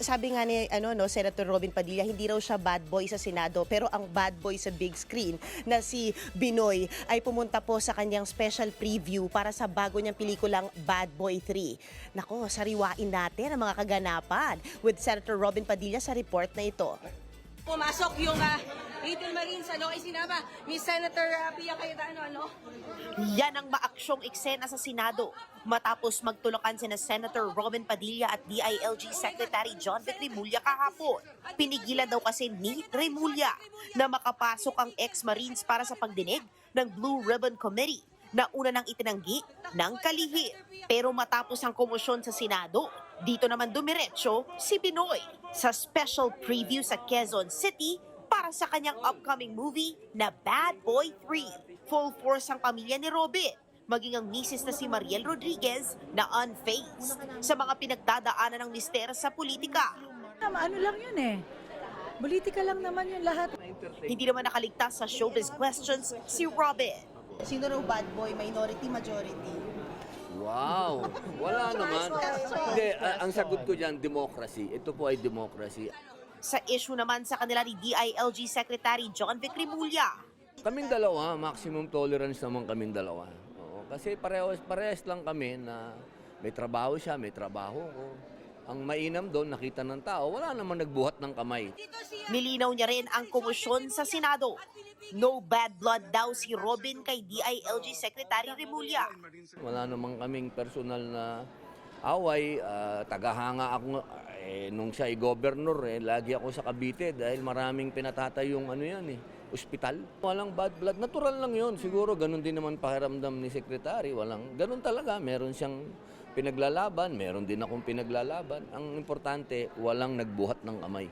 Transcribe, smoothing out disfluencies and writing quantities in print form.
sabi nga ni Senator Robin Padilla, hindi raw siya bad boy sa Senado, pero ang bad boy sa big screen na si Binoy ay pumunta po sa kanyang special preview para sa bago niyang pelikulang Bad Boy 3. Nako, sariwain natin ang mga kaganapan with Senator Robin Padilla sa report na ito. Pumasok yung Little Marines, ay sinama ni Senator Pia Cayetano, Yan ang maaksyong eksena sa Senado matapos magtulakan sina Senator Robin Padilla at DILG Secretary John Vic Remulla kahapon. Pinigilan daw kasi ni Remulla na makapasok ang ex-Marines para sa pagdinig ng Blue Ribbon Committee na una nang itinanggi ng kalihim. Pero matapos ang komosyon sa Senado, dito naman dumiretso si Binoy sa special preview sa Quezon City para sa kanyang upcoming movie na Bad Boy 3. Full force ang pamilya ni Robin, maging ang misis na si Mariel Rodriguez na unfazed sa mga pinagdadaanan ng mister sa politika. Ano lang yun eh. Politika lang naman yun lahat. Hindi naman nakaligtas sa showbiz questions si Robin. Sino raw bad boy, minority, majority? Wow! Wala naman. Hindi, ang sagot ko dyan, democracy. Ito po ay democracy. Sa issue naman sa kanila ni DILG Secretary John Vic Remulla, Kaming dalawa, maximum tolerance naman kaming dalawa. Oo, kasi parehas lang kami na may trabaho siya, may trabaho ko. Ang mainam doon, nakita ng tao, wala naman nagbuhat ng kamay. nilinaw niya rin ang komosyon sa Senado. No bad blood daw si Robin kay DILG Secretary Remulla. Wala naman kaming personal na away. Tagahanga ako, nung siya ay governor, lagi ako sa Cavite dahil maraming pinatatayong ospital. Walang bad blood. Natural lang yun. Siguro ganun din naman pakiramdam ni Secretary. Ganun talaga. Meron siyang pinaglalaban. Meron din akong pinaglalaban. Ang importante, walang nagbuhat ng kamay.